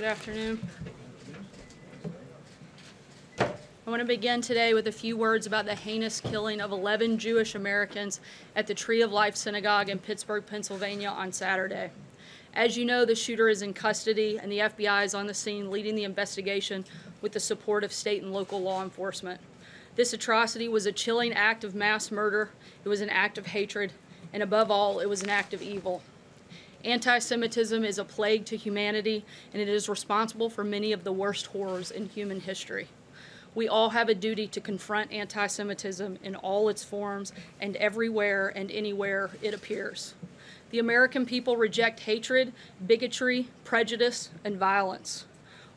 Good afternoon. I want to begin today with a few words about the heinous killing of 11 Jewish Americans at the Tree of Life Synagogue in Pittsburgh, Pennsylvania on Saturday. As you know, the shooter is in custody and the FBI is on the scene leading the investigation with the support of state and local law enforcement. This atrocity was a chilling act of mass murder, it was an act of hatred, and above all, it was an act of evil. Anti-Semitism is a plague to humanity, and it is responsible for many of the worst horrors in human history. We all have a duty to confront anti-Semitism in all its forms and everywhere and anywhere it appears. The American people reject hatred, bigotry, prejudice, and violence.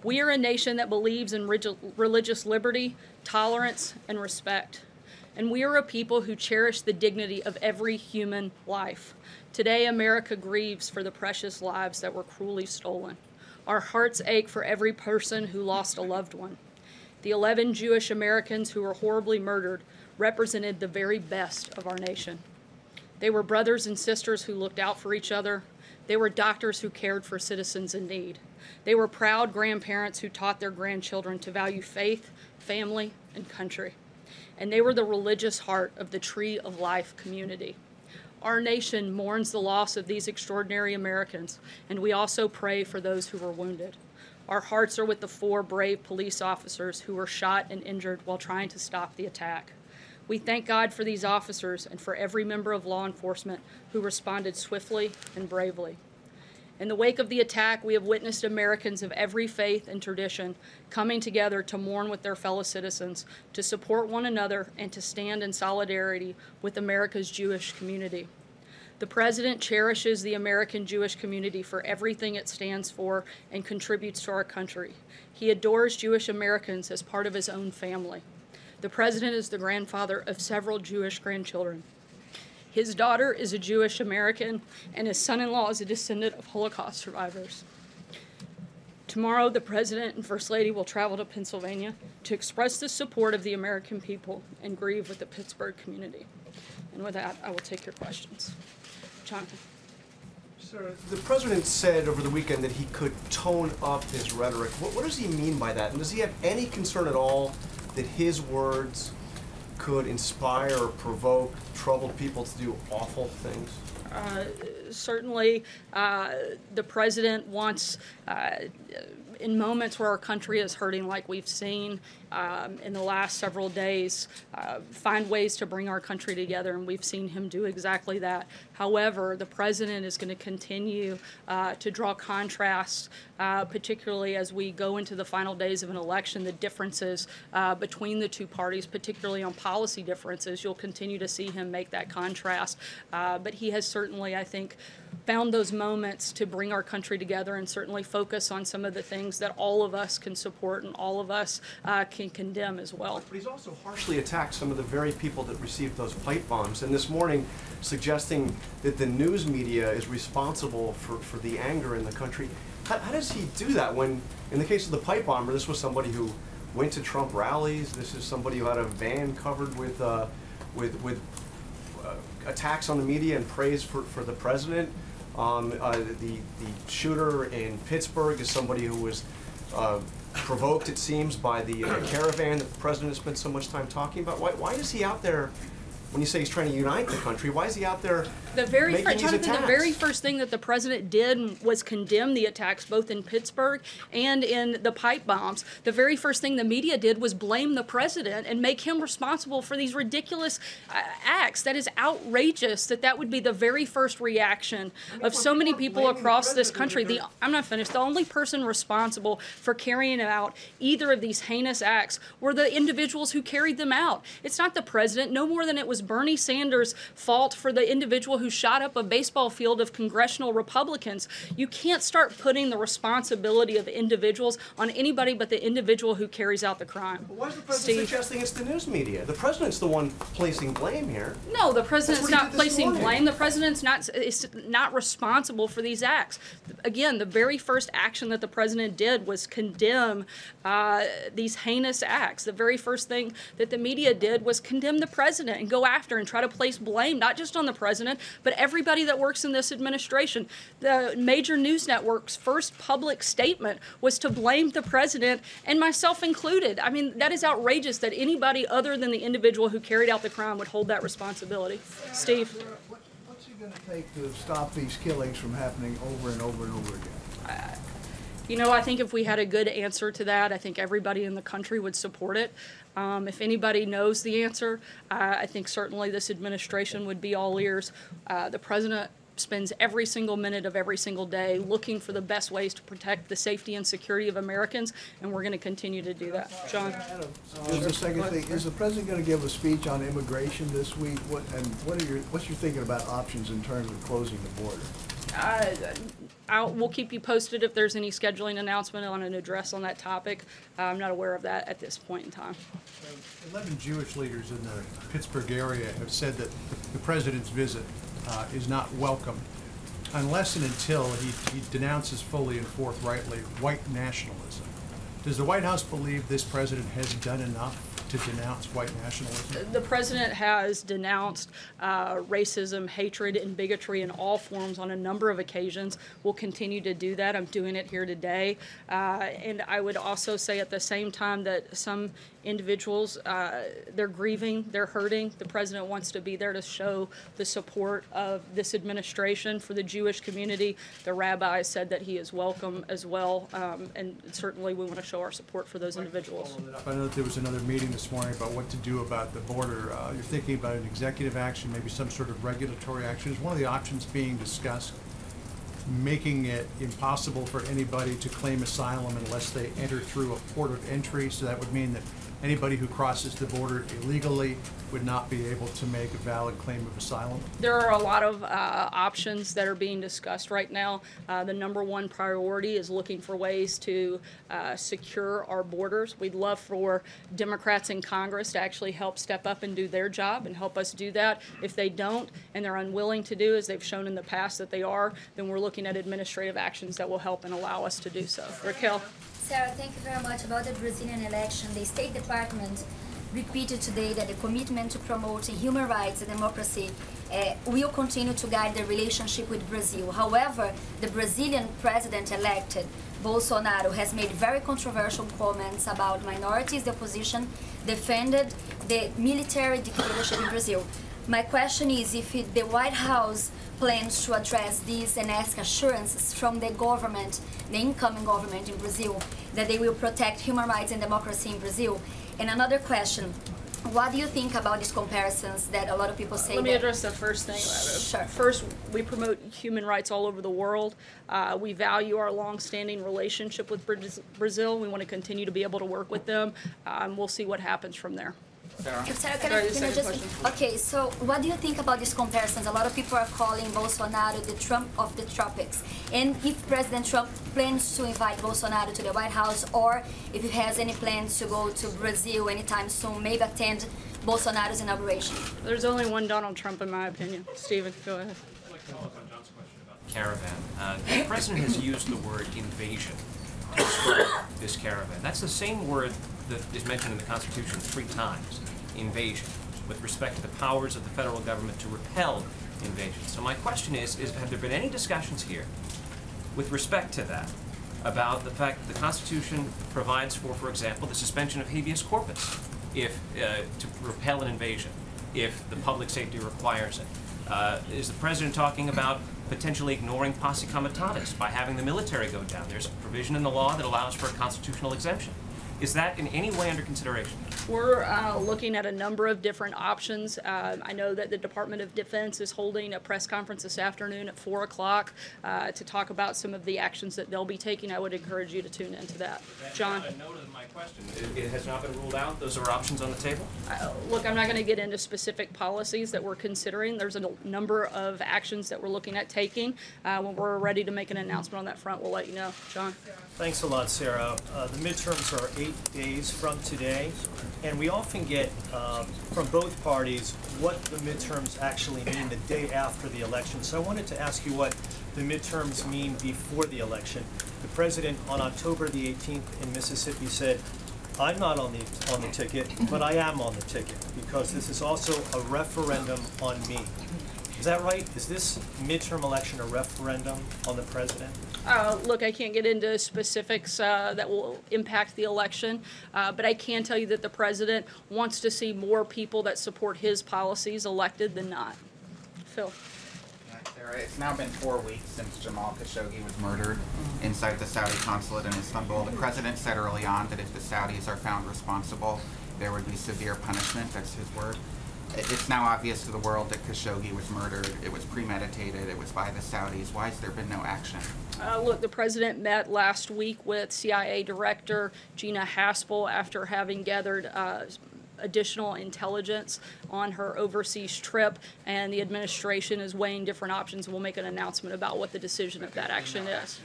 We are a nation that believes in religious liberty, tolerance, and respect. And we are a people who cherish the dignity of every human life. Today, America grieves for the precious lives that were cruelly stolen. Our hearts ache for every person who lost a loved one. The 11 Jewish Americans who were horribly murdered represented the very best of our nation. They were brothers and sisters who looked out for each other. They were doctors who cared for citizens in need. They were proud grandparents who taught their grandchildren to value faith, family, and country. And they were the religious heart of the Tree of Life community. Our nation mourns the loss of these extraordinary Americans, and we also pray for those who were wounded. Our hearts are with the 4 brave police officers who were shot and injured while trying to stop the attack. We thank God for these officers and for every member of law enforcement who responded swiftly and bravely. In the wake of the attack, we have witnessed Americans of every faith and tradition coming together to mourn with their fellow citizens, to support one another, and to stand in solidarity with America's Jewish community. The President cherishes the American Jewish community for everything it stands for and contributes to our country. He adores Jewish Americans as part of his own family. The President is the grandfather of several Jewish grandchildren. His daughter is a Jewish American, and his son-in-law is a descendant of Holocaust survivors. Tomorrow, the President and First Lady will travel to Pennsylvania to express the support of the American people and grieve with the Pittsburgh community. And with that, I will take your questions. Jonathan. Sir, the President said over the weekend that he could tone up his rhetoric. What does he mean by that? And does he have any concern at all that his words could inspire or provoke troubled people to do awful things? Certainly, the President wants, in moments where our country is hurting like we've seen in the last several days, find ways to bring our country together, and we've seen him do exactly that. However, the President is going to continue to draw contrasts, particularly as we go into the final days of an election, the differences between the two parties, particularly on policy differences. You'll continue to see him make that contrast, but he has certainly, I think, found those moments to bring our country together and certainly focus on some of the things that all of us can support and all of us can condemn as well. But he's also harshly attacked some of the very people that received those pipe bombs, and this morning suggesting that the news media is responsible for the anger in the country. How does he do that when, in the case of the pipe bomber, this was somebody who went to Trump rallies, this is somebody who had a van covered with attacks on the media and praise for the president. The shooter in Pittsburgh is somebody who was provoked, it seems, by the caravan that the president has spent so much time talking about. Why is he out there? When you say he's trying to unite the country, why is he out there making these attacks? The very first thing that the President did was condemn the attacks both in Pittsburgh and in the pipe bombs. The very first thing the media did was blame the President and make him responsible for these ridiculous acts. That is outrageous that would be the very first reaction of so many people across this country. I'm not finished. The only person responsible for carrying out either of these heinous acts were the individuals who carried them out. It's not the President, no more than it was Bernie Sanders' fault for the individual who shot up a baseball field of congressional Republicans. You can't start putting the responsibility of individuals on anybody but the individual who carries out the crime. But why is the President suggesting it's the news media? The President's the one placing blame here. No, the President's not placing blame. The President's is not responsible for these acts. Again, the very first action that the President did was condemn these heinous acts. The very first thing that the media did was condemn the President and go after and try to place blame, not just on the President, but everybody that works in this administration. The major news networks' first public statement was to blame the president, and myself included. I mean, that is outrageous that anybody other than the individual who carried out the crime would hold that responsibility. Steve? What's it going to take to stop these killings from happening over and over and over again? You know, I think if we had a good answer to that, I think everybody in the country would support it. If anybody knows the answer, I think certainly this administration would be all ears. The president spends every single minute of every single day looking for the best ways to protect the safety and security of Americans, and we're going to continue to do that. John? There's a second thing. Is the president going to give a speech on immigration this week? What's your thinking about options in terms of closing the border? We'll keep you posted if there's any scheduling announcement on an address on that topic. I'm not aware of that at this point in time. 11 Jewish leaders in the Pittsburgh area have said that the president's visit is not welcome unless and until he denounces fully and forthrightly white nationalism. Does the White House believe this president has done enough to denounce white nationalism? The president has denounced racism, hatred, and bigotry in all forms on a number of occasions. We'll continue to do that. I'm doing it here today. And I would also say at the same time that some individuals, they're grieving, they're hurting. The president wants to be there to show the support of this administration for the Jewish community. The rabbi said that he is welcome as well, and certainly we want to show our support for those individuals. I know that there was another meeting this morning about what to do about the border. You're thinking about an executive action, maybe some sort of regulatory action. Is one of the options being discussed making it impossible for anybody to claim asylum unless they enter through a port of entry? So that would mean that anybody who crosses the border illegally would not be able to make a valid claim of asylum? There are a lot of options that are being discussed right now. The number one priority is looking for ways to secure our borders. We'd love for Democrats in Congress to actually help step up and do their job and help us do that. If they don't and they're unwilling to do, as they've shown in the past that they are, then we're looking at administrative actions that will help and allow us to do so. Raquel? Sarah, thank you very much. About the Brazilian election, the State Department repeated today that the commitment to promoting human rights and democracy will continue to guide the relationship with Brazil. However, the Brazilian president-elected, Bolsonaro, has made very controversial comments about minorities. The opposition defended the military dictatorship in Brazil. My question is if the White House plans to address this and ask assurances from the government, the incoming government in Brazil, that they will protect human rights and democracy in Brazil. And another question, what do you think about these comparisons that a lot of people say? Let me address the first thing. Sure. First, we promote human rights all over the world. We value our long-standing relationship with Brazil. We want to continue to be able to work with them. We'll see what happens from there. Sarah, can I just... Okay, so what do you think about these comparisons? A lot of people are calling Bolsonaro the Trump of the tropics. And if President Trump plans to invite Bolsonaro to the White House, or if he has any plans to go to Brazil anytime soon, maybe attend Bolsonaro's inauguration. There's only one Donald Trump, in my opinion. Stephen, go ahead. I'd like to follow up on John's question about the caravan. The president has used the word invasion to describe this caravan. That's the same word that is mentioned in the Constitution 3 times, invasion, with respect to the powers of the federal government to repel invasion. So my question is have there been any discussions here with respect to that about the fact that the Constitution provides for example, the suspension of habeas corpus if to repel an invasion, if the public safety requires it? Is the president talking about potentially ignoring posse comitatus by having the military go down? There's a provision in the law that allows for a constitutional exemption. Is that in any way under consideration? We're looking at a number of different options. I know that the Department of Defense is holding a press conference this afternoon at 4 o'clock to talk about some of the actions that they'll be taking. I would encourage you to tune into that. John? A note of my question. It has not been ruled out. Those are options on the table? Look, I'm not going to get into specific policies that we're considering. There's a number of actions that we're looking at taking. When we're ready to make an announcement on that front, we'll let you know. John? Thanks a lot, Sarah. The midterms are 8 days from today, and we often get from both parties what the midterms actually mean the day after the election. So I wanted to ask you what the midterms mean before the election. The president on October the 18th in Mississippi said, I'm not on the ticket, but I am on the ticket because this is also a referendum on me. Is that right? Is this midterm election a referendum on the president? Look, I can't get into specifics that will impact the election, but I can tell you that the president wants to see more people that support his policies elected than not. Phil. Sarah, it's now been 4 weeks since Jamal Khashoggi was murdered inside the Saudi consulate in Istanbul. The president said early on that if the Saudis are found responsible, there would be severe punishment. That's his word. It's now obvious to the world that Khashoggi was murdered. It was premeditated. It was by the Saudis. Why has there been no action? Look, the president met last week with CIA Director Gina Haspel after having gathered additional intelligence on her overseas trip, and the administration is weighing different options. We'll make an announcement about what the decision of that action is.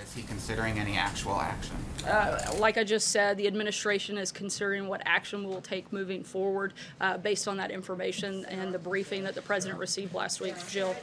Is he considering any actual action? Like I just said, the administration is considering what action we will take moving forward based on that information and the briefing that the president received last week. Jill.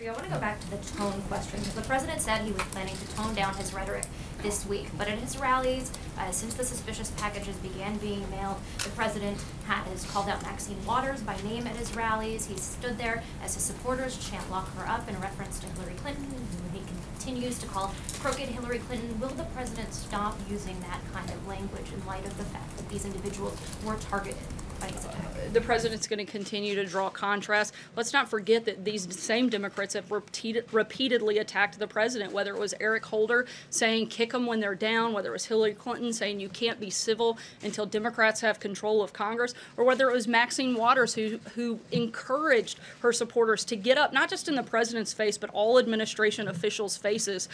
I want to go back to the tone question, because the president said he was planning to tone down his rhetoric this week. But at his rallies, since the suspicious packages began being mailed, the president has called out Maxine Waters by name at his rallies. He stood there as his supporters chant "Lock her up" in reference to Hillary Clinton, who he continues to call crooked Hillary Clinton. Will the president stop using that kind of language in light of the fact that these individuals were targeted by his attack? The president's going to continue to draw contrast. Let's not forget that these same Democrats have repeatedly attacked the president, whether it was Eric Holder saying kick them when they're down, whether it was Hillary Clinton saying you can't be civil until Democrats have control of Congress, or whether it was Maxine Waters who encouraged her supporters to get up, not just in the president's face, but all administration officials' faces.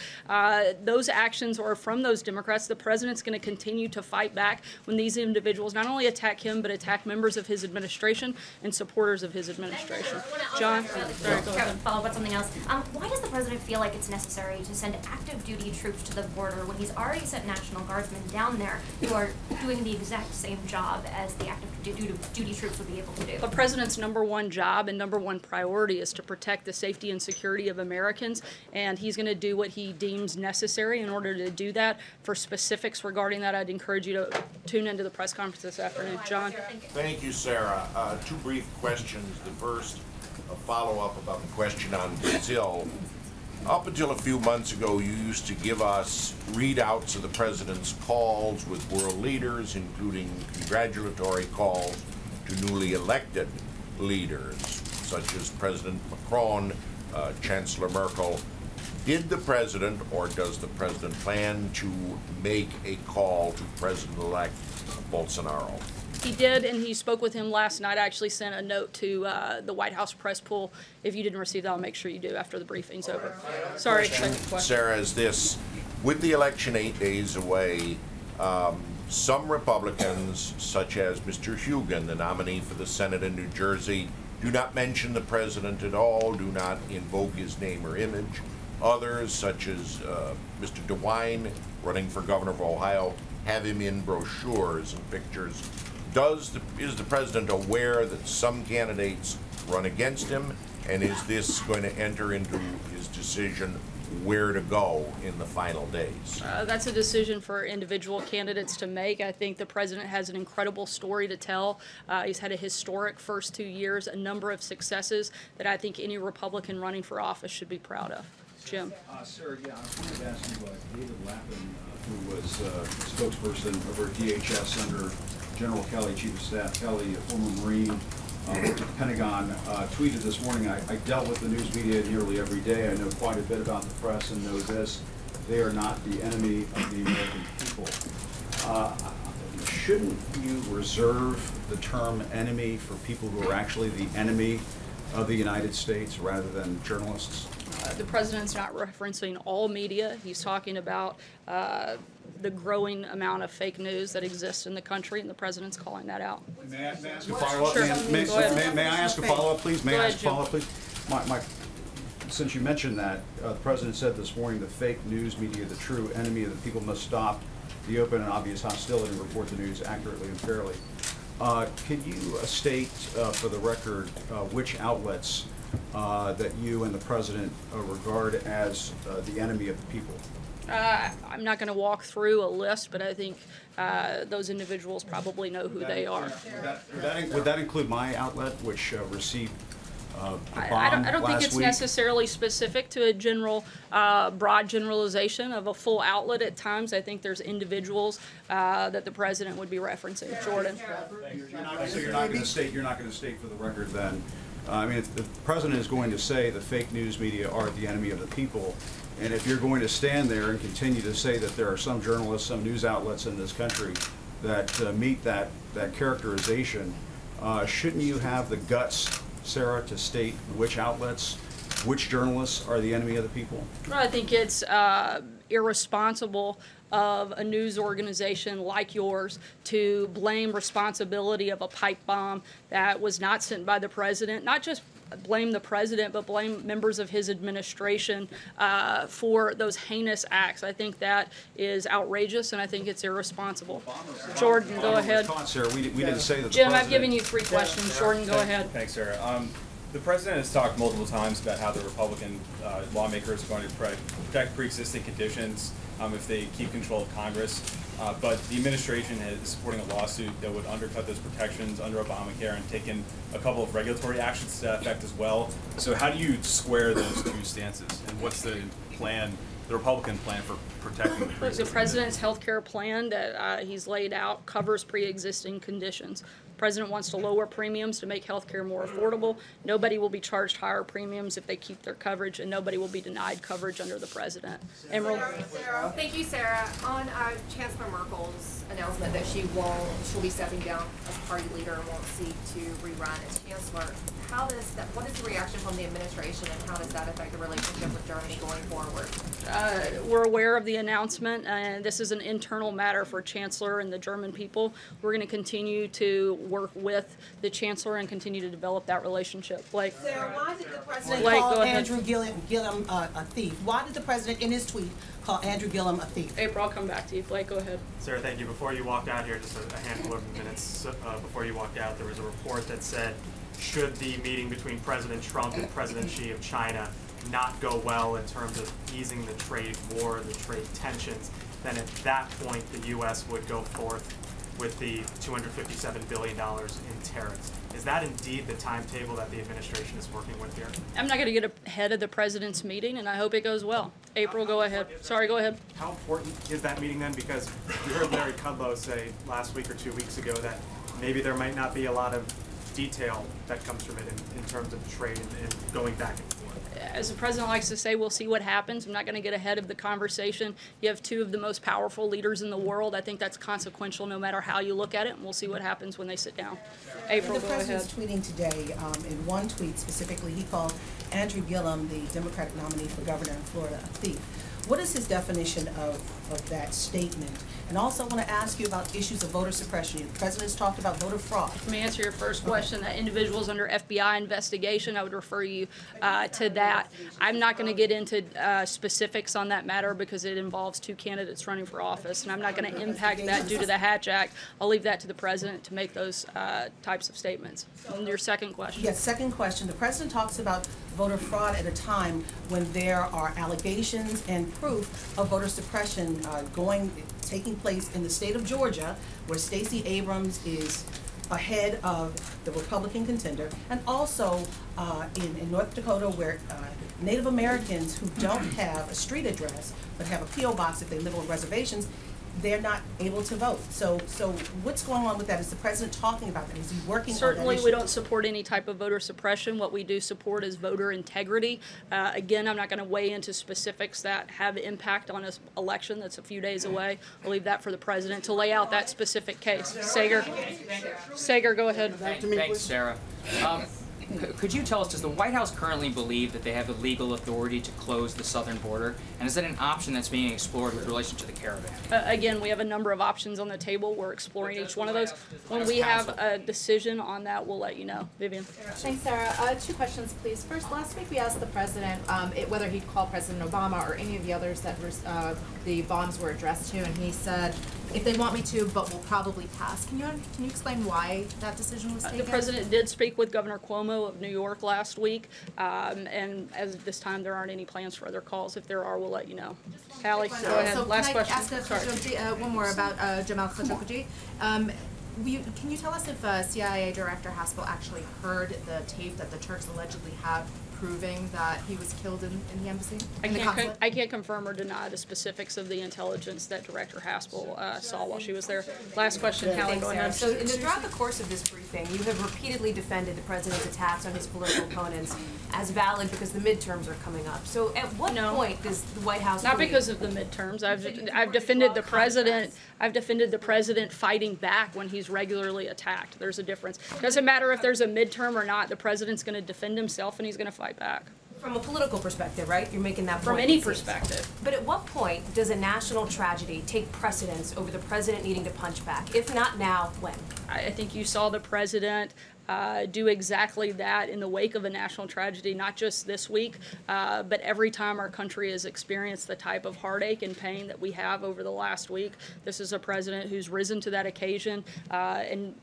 Those actions are from those Democrats. The president's going to continue to fight back when these individuals not only attack him, but attack members of his administration and supporters of his administration. John? Sorry, go ahead. Follow up on something else. Why does the president feel like it's necessary to send active duty troops to the border when he's already sent National Guardsmen down there who are doing the exact same job as the active duty troops would be able to do? The president's #1 job and #1 priority is to protect the safety and security of Americans, and he's going to do what he deems necessary in order to do that. For specifics regarding that, I'd encourage you to tune into the press conference this afternoon. John? Thank you, Sarah. Two brief questions. The first, a follow-up about the question on Brazil. Up until a few months ago, you used to give us readouts of the president's calls with world leaders, including congratulatory calls to newly elected leaders, such as President Macron, Chancellor Merkel. Did the president, or does the president, plan to make a call to President-elect Bolsonaro? He did, and he spoke with him last night. I actually sent a note to the White House press pool. If you didn't receive that, I'll make sure you do after the briefing's over. Sorry, second question. Sarah, is this, with the election 8 days away, some Republicans, such as Mr. Hugan, the nominee for the Senate in New Jersey, do not mention the president at all, do not invoke his name or image. Others, such as Mr. DeWine, running for governor of Ohio, have him in brochures and pictures. Is the president aware that some candidates run against him, and is this going to enter into his decision where to go in the final days? That's a decision for individual candidates to make. I think the president has an incredible story to tell. He's had a historic first 2 years, a number of successes that I think any Republican running for office should be proud of. Jim. Sarah, yeah, I wanted to ask you, David Lappin, who was spokesperson over at DHS under General Kelly, Chief of Staff Kelly, a former Marine, worked at the Pentagon, tweeted this morning, I dealt with the news media nearly every day. I know quite a bit about the press and know this. They are not the enemy of the American people. Shouldn't you reserve the term enemy for people who are actually the enemy of the United States rather than journalists? The president's not referencing all media. He's talking about the growing amount of fake news that exists in the country, and the president's calling that out. May I ask a follow-up? Sure. May I ask a follow-up, please? May Go I ahead, ask a follow-up, please? Since you mentioned that, the president said this morning the fake news media, the true enemy of the people, must stop the open and obvious hostility and report the news accurately and fairly. Can you state for the record which outlets that you and the president regard as the enemy of the people? I'm not going to walk through a list, but I think those individuals probably know who they are. Would that include my outlet, which received I don't think it's necessarily specific to a general, broad generalization of a full outlet at times. I think there's individuals that the president would be referencing. Jordan. So you're not going to state for the record then, I mean, if the president is going to say the fake news media are the enemy of the people, and if you're going to stand there and continue to say that there are some journalists, some news outlets in this country that meet that characterization, shouldn't you have the guts, Sarah, to state which outlets, which journalists are the enemy of the people? Well, I think it's irresponsible of a news organization like yours to blame responsibility of a pipe bomb that was not sent by the president, not just blame the president, but blame members of his administration for those heinous acts. I think that is outrageous, and I think it's irresponsible. Jordan, go ahead. Sarah, we didn't say that. Jim, I've given you 3 questions. Jordan, go ahead. Thanks, Sarah. The president has talked multiple times about how the Republican lawmakers are going to protect pre-existing conditions if they keep control of Congress. But the administration is supporting a lawsuit that would undercut those protections under Obamacare and taken a couple of regulatory actions to that effect as well. So how do you square those two stances? And what's the plan, the Republican plan for protecting the pre-existing? The president's health care plan that he's laid out covers pre-existing conditions. The president wants to lower premiums to make health care more affordable. Nobody will be charged higher premiums if they keep their coverage, and nobody will be denied coverage under the president. Emerald? Thank you, Sarah. On Chancellor Merkel's announcement that she'll be stepping down as party leader and won't seek to rerun as chancellor, what is the reaction from the administration, and how does that affect the relationship with Germany going forward? We're aware of the announcement, and this is an internal matter for Chancellor and the German people. We're going to continue to work with the Chancellor and continue to develop that relationship. Blake? Sarah, why did the president call Andrew Gillum a thief? Why did the president, in his tweet, call Andrew Gillum a thief? April, I'll come back to you. Blake, go ahead. Sarah, thank you. Before you walked out here, just a handful of minutes before you walked out, there was a report that said, should the meeting between President Trump and President Xi of China not go well in terms of easing the trade war, the trade tensions, then at that point the U.S. would go forth with the $257 billion in tariffs. Is that indeed the timetable that the administration is working with here? I'm not going to get ahead of the president's meeting, and I hope it goes well. April, go ahead. Sorry, go ahead. How important is that meeting then? Because we heard Larry Kudlow say last week or 2 weeks ago that maybe there might not be a lot of detail that comes from it in terms of trade and going back and forth. As the president likes to say, we'll see what happens. I'm not going to get ahead of the conversation. You have 2 of the most powerful leaders in the world. I think that's consequential no matter how you look at it, and we'll see what happens when they sit down. April, the president's tweeting today, in one tweet specifically, he called Andrew Gillum, the Democratic nominee for governor in Florida, a thief. What is his definition of that statement? And also I want to ask you about issues of voter suppression. The president's talked about voter fraud. Let me answer your first question. That individuals under FBI investigation, I would refer you to that. I'm not going to get into specifics on that matter because it involves 2 candidates running for office, and I'm not going to impact that due to the Hatch Act. I'll leave that to the president to make those types of statements. And your second question. Yes, second question. The president talks about voter fraud at a time when there are allegations and proof of voter suppression taking place in the state of Georgia, where Stacey Abrams is ahead of the Republican contender, and also in North Dakota, where Native Americans who don't have a street address but have a P.O. box if they live on reservations, they're not able to vote. So what's going on with that? Is the president talking about that? Is he working on that Certainly, issue? we don't support any type of voter suppression. What we do support is voter integrity. Again, I'm not going to weigh into specifics that have impact on this election that's a few days away. I'll leave that for the president to lay out that specific case. Sager, go ahead. Thanks, Sarah. Could you tell us, does the White House currently believe that they have the legal authority to close the southern border? And is that an option that's being explored with relation to the caravan? Again, we have a number of options on the table. We're exploring each one of those. When we have a decision on that, we'll let you know. Vivian. Thanks, Sarah. 2 questions, please. First, last week we asked the president whether he'd call President Obama or any of the others that the bombs were addressed to, and he said, if they want me to, but we'll probably pass. Can you explain why that decision was taken? The president did speak with Governor Cuomo of New York last week, and as of this time, there aren't any plans for other calls. If there are, we'll let you know. Hallie, go ahead. So Last can I question. ask one more about Jamal Khashoggi? Can you tell us if CIA Director Haspel actually heard the tape that the Turks allegedly have proving that he was killed in the embassy? I can't confirm or deny the specifics of the intelligence that Director Haspel saw while she was there. Last question, Hallie, go ahead. So throughout the course of this briefing, you have repeatedly defended the president's attacks on his political opponents as valid because the midterms are coming up. So at what point does the White House Not because of the midterms. I've defended the president. I've defended the president fighting back when he's regularly attacked. There's a difference. It doesn't matter if there's a midterm or not. The president's going to defend himself and he's going to fight back. From a political perspective, right? You're making that point. From any perspective. But at what point does a national tragedy take precedence over the president needing to punch back? If not now, when? I think you saw the president do exactly that in the wake of a national tragedy, not just this week, but every time our country has experienced the type of heartache and pain that we have over the last week. This is a president who's risen to that occasion and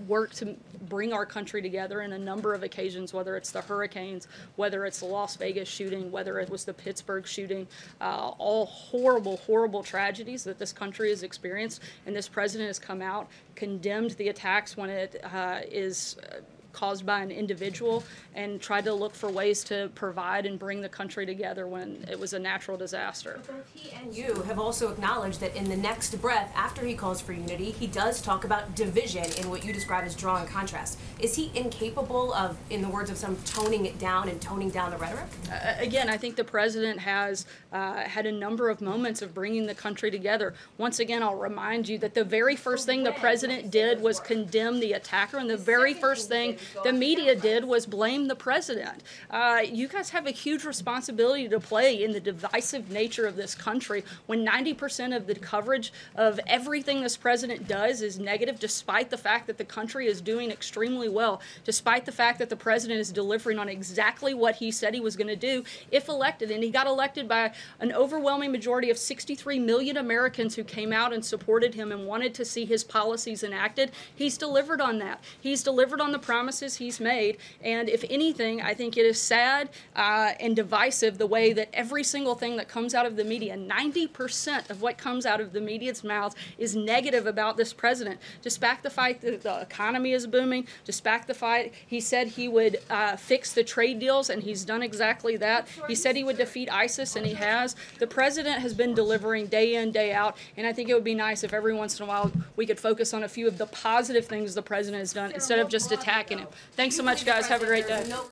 worked to bring our country together in a number of occasions, whether it's the hurricanes, whether it's the Las Vegas shooting, whether it was the Pittsburgh shooting, all horrible, horrible tragedies that this country has experienced. And this president has come out, condemned the attacks when it is caused by an individual, and tried to look for ways to provide and bring the country together when it was a natural disaster. Both he and you have also acknowledged that in the next breath, after he calls for unity, he does talk about division in what you describe as drawing contrast. Is he incapable of, in the words of some, toning it down and toning down the rhetoric? Again, I think the president has had a number of moments of bringing the country together. Once again, I'll remind you that the very first thing the president did was condemn the attacker, and the very first thing the media did was blame the president. You guys have a huge responsibility to play in the divisive nature of this country when 90% of the coverage of everything this president does is negative, despite the fact that the country is doing extremely well, despite the fact that the president is delivering on exactly what he said he was going to do if elected. And he got elected by an overwhelming majority of 63 million Americans who came out and supported him and wanted to see his policies enacted. He's delivered on that. He's delivered on the promises he's made. And if anything, I think it is sad and divisive the way that every single thing that comes out of the media, 90% of what comes out of the media's mouths is negative about this president. Despite the fact that the economy is booming, despite the fact he said he would fix the trade deals, and he's done exactly that. He said he would defeat ISIS, and he has. The president has been delivering day in, day out, and I think it would be nice if every once in a while we could focus on a few of the positive things the president has done instead of just attacking him. Thanks so much, guys. Have a great day.